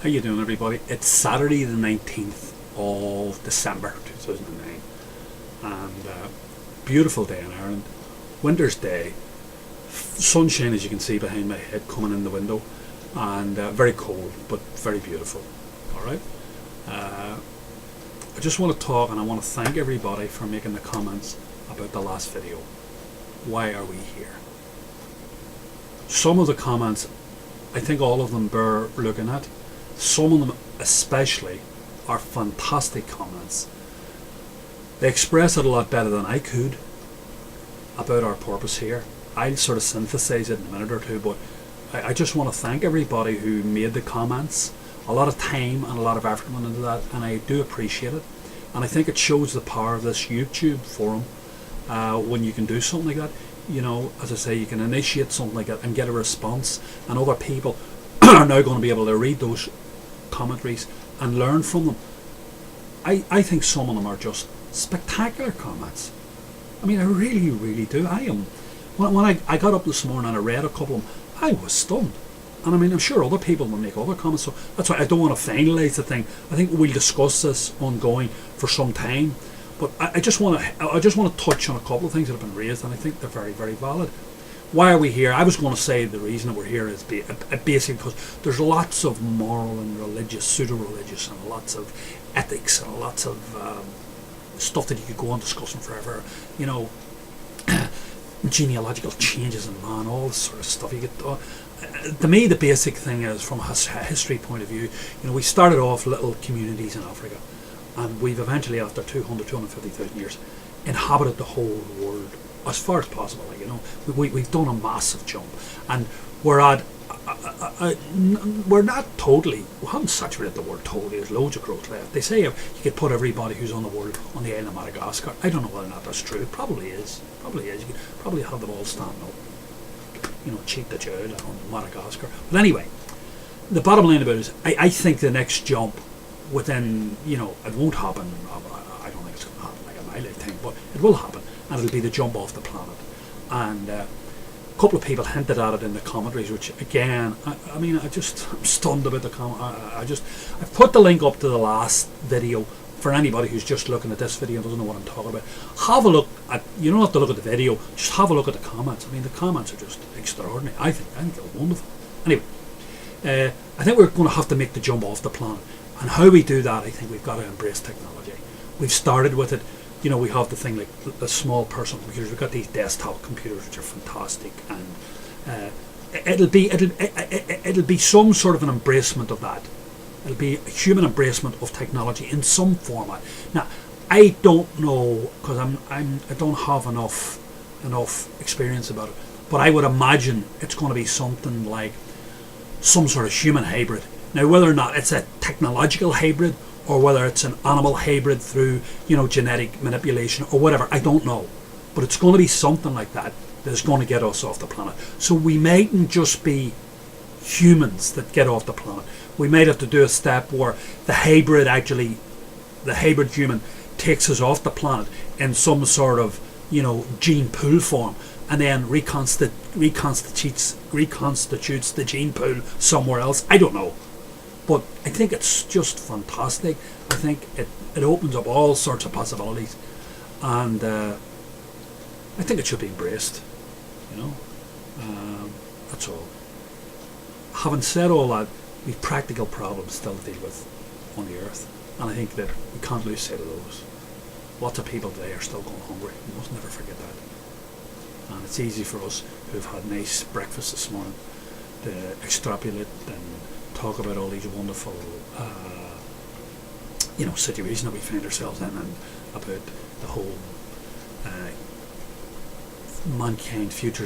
How you doing, everybody? It's Saturday the 19th of December 2009, and beautiful day in Ireland. Winter's day, sunshine as you can see behind my head coming in the window, and very cold but very beautiful. Alright, I just want to talk, and I want to thank everybody for making the comments about the last video. Why are we here? Some of the comments, I think all of them bear looking at. Some of them especially are fantastic comments. They express it a lot better than I could about our purpose here. I'll sort of synthesize it in a minute or two, but I just want to thank everybody who made the comments. A lot of time and a lot of effort went into that, and I do appreciate it. And I think it shows the power of this YouTube forum when you can do something like that. You know, as I say, you can initiate something like that and get a response, and other people are now going to be able to read those commentaries and learn from them. I think some of them are just spectacular comments. I mean, I really do. When I got up this morning and I read a couple of them, I was stunned. And I mean, I'm sure other people will make other comments, so that's why I don't want to finalise the thing. I think we'll discuss this ongoing for some time. But I just want to touch on a couple of things that have been raised, and I think they're very valid. Why are we here? I was going to say the reason that we're here is basically because there's lots of moral and religious, pseudo-religious, and lots of ethics and lots of stuff that you could go on discussing forever. You know, genealogical changes in man, all this sort of stuff. You get to me, the basic thing is, from a history point of view, you know, we started off little communities in Africa, and we've eventually, after 250,000 years, inhabited the whole world as far as possible. Like, you know, we've done a massive jump, and we're at we're not totally, we haven't saturated the world totally. There's loads of growth left. They say you could put everybody who's on the world on the island of Madagascar. I don't know whether or not that's true. It probably is. You could probably have them all standing up, you know, cheek the jowl on Madagascar. But anyway, the bottom line about it is, I think the next jump within, you know, it won't happen. I don't think it's going to happen like in my lifetime, but it will happen, and it'll be the jump off the planet. And a couple of people hinted at it in the commentaries, which again, I mean, I'm stunned about the comment. I've put the link up to the last video for anybody who's just looking at this video and doesn't know what I'm talking about. Have a look at, you don't have to look at the video, just have a look at the comments. I mean, the comments are just extraordinary. I think they're wonderful. Anyway, I think we're going to have to make the jump off the planet. And how we do that, I think we've got to embrace technology. We've started with it. You know, we have the thing like the small personal computers. We've got these desktop computers which are fantastic, and it'll be some sort of an embracement of that. It'll be a human embracement of technology in some format. Now, I don't know, because I don't have enough experience about it, but I would imagine it's going to be something like some sort of human hybrid. Now, whether or not it's a technological hybrid or whether it's an animal hybrid through, you know, genetic manipulation or whatever, I don't know. But it's going to be something like that that's going to get us off the planet. So we mightn't just be humans that get off the planet. We might have to do a step where the hybrid human takes us off the planet in some sort of, you know, gene pool form, and then reconstitutes the gene pool somewhere else. I don't know. But I think it's just fantastic. I think it opens up all sorts of possibilities, and I think it should be embraced. You know, that's all. Having said all that, we've practical problems still to deal with on the earth, and I think that we can't lose sight of those. Lots of people today are still going hungry. We must never forget that. And it's easy for us who've had nice breakfast this morning to extrapolate and talk about all these wonderful, you know, situation that we find ourselves in, and about the whole mankind's future,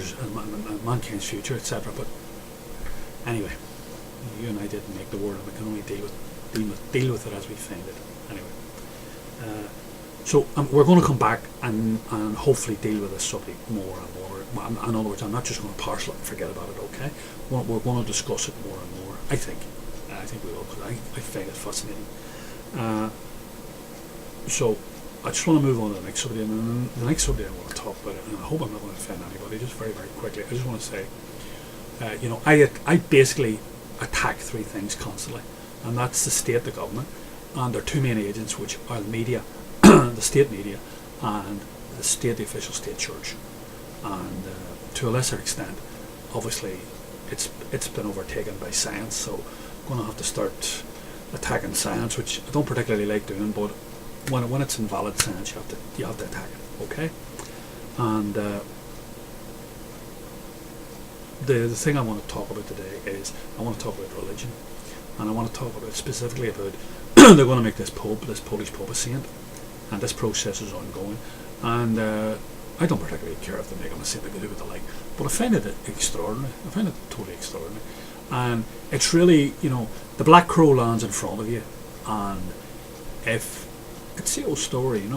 etc. But anyway, you and I didn't make the world, and we can only deal with it as we find it. Anyway, so we're going to come back and hopefully deal with this subject more and more. In other words, I'm not just going to parcel it and forget about it. Okay, we're going to discuss it more and more. I think we will, because I find it fascinating. So I just want to move on to the next subject, and the next subject I want to talk about, and I hope I'm not going to offend anybody, just very quickly. I just want to say, you know, I basically attack three things constantly. and that's the state, the government, and their two main agents, which are the media, the state media, and the official state church. And to a lesser extent, obviously, it's been overtaken by science. So I'm going to have to start attacking science, which I don't particularly like doing, but when it's invalid science, you have to attack it. Okay, and the thing I want to talk about today is I want to talk about religion, and I want to talk about specifically about they're going to make this Polish Pope, a saint, and this process is ongoing, and I don't particularly care if they make him a saint. They can do what they like, but I find it extraordinary. I find it totally extraordinary, and it's really, the black crow lands in front of you, and if it's the old story,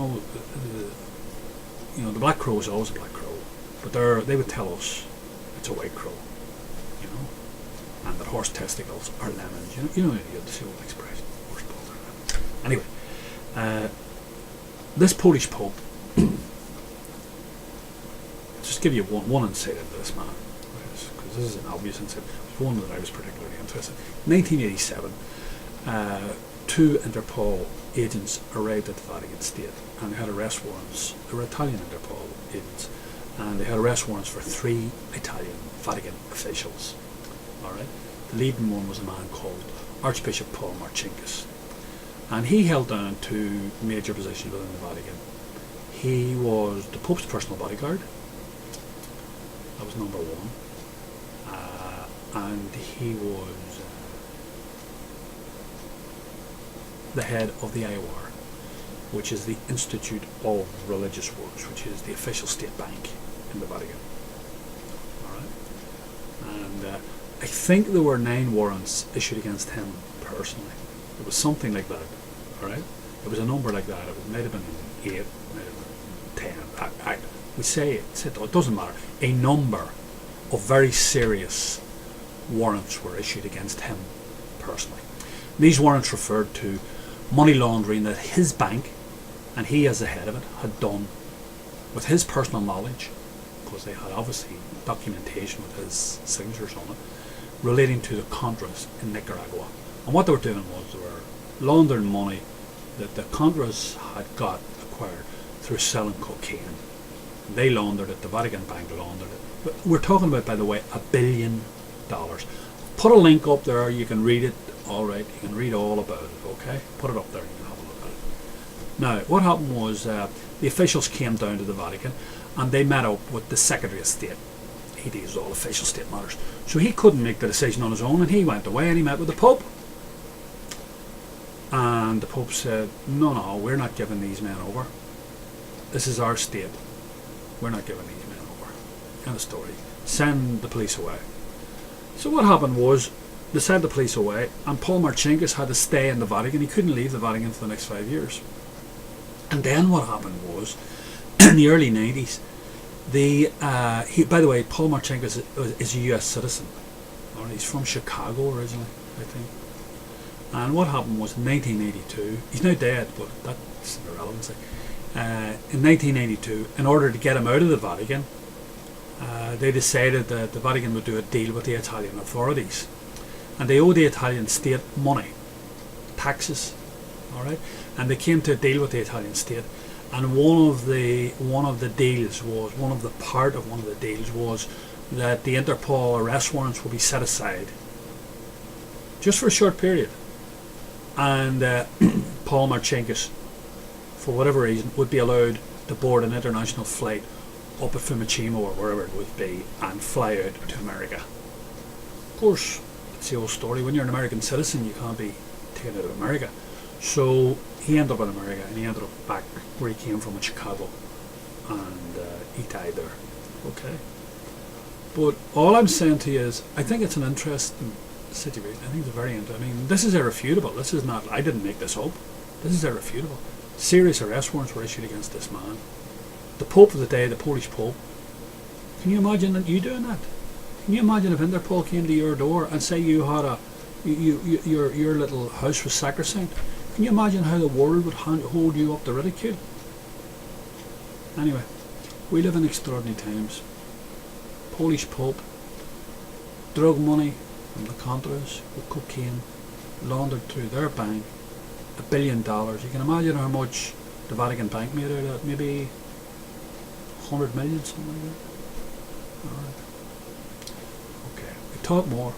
the black crow is always a black crow, but they would tell us it's a white crow, and that horse testicles are lemons. You know the old expression, horse balls are lemons. Anyway, this Polish Pope, just give you one insight into this man, because this is an obvious insight. It's one that I was particularly interested in. 1987, two Interpol agents arrived at the Vatican State, and they had arrest warrants. They were Italian Interpol agents, and they had arrest warrants for 3 Italian Vatican officials. All right, the leading one was a man called Archbishop Paul Marcinkus, and he held down 2 major positions within the Vatican. He was the Pope's personal bodyguard. That was number 1, and he was the head of the IOR, which is the Institute of Religious Works, which is the official state bank in the Vatican. Alright, and I think there were 9 warrants issued against him personally. It was something like that. Alright, it was a number like that. It might have been 8, might have been 10. We say it doesn't matter. A number of very serious warrants were issued against him personally. These warrants referred to money laundering that his bank, and he as the head of it, had done with his personal knowledge, because they had obviously documentation with his signatures on it, relating to the Contras in Nicaragua. And what they were doing was they were laundering money that the Contras had acquired through selling cocaine. They laundered it, the Vatican Bank laundered it. But we're talking about, by the way, $1 billion. Put a link up there, you can read it, alright, you can read all about it, okay? Put it up there, you can have a look at it. Now, what happened was the officials came down to the Vatican, and they met up with the Secretary of State. He deals with all official state matters. So he couldn't make the decision on his own, and he went away and he met with the Pope. And the Pope said, no, we're not giving these men over. This is our state. We're not giving these men over. End of story. Send the police away. So what happened was, they sent the police away, and Paul Marcinkus had to stay in the Vatican. He couldn't leave the Vatican for the next 5 years. And then what happened was, in the early 90s, by the way, Paul Marcinkus is a US citizen. He's from Chicago originally, I think. And what happened was in 1982, he's now dead, but that's irrelevant. In 1982, in order to get him out of the Vatican, they decided that the Vatican would do a deal with the Italian authorities, and they owe the Italian state money, taxes, all right. And they came to a deal with the Italian state, and one of the deals was that the Interpol arrest warrants will be set aside just for a short period, and Paul Marcinkus, for whatever reason, would be allowed to board an international flight up at Fiumicino or wherever it would be and fly out to America. Of course, it's the old story. When you're an American citizen, you can't be taken out of America. So he ended up in America, and he ended up back where he came from in Chicago, and he died there. Okay. But all I'm saying to you is, I think it's an interesting situation. I think it's very interesting. I mean, this is irrefutable. This is not, I didn't make this up. This is irrefutable. Serious arrest warrants were issued against this man. The Pope of the day, the Polish Pope. Can you imagine you doing that? Can you imagine if Interpol came to your door and say you had your little house was sacrosanct? Can you imagine how the world would hold you up to ridicule? Anyway, we live in extraordinary times. Polish Pope, drug money from the Contras with cocaine, laundered through their bank $1 billion. You can imagine how much the Vatican Bank made out of it. Maybe 100 million, something like that. Alright. Okay, we talk more.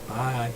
Bye.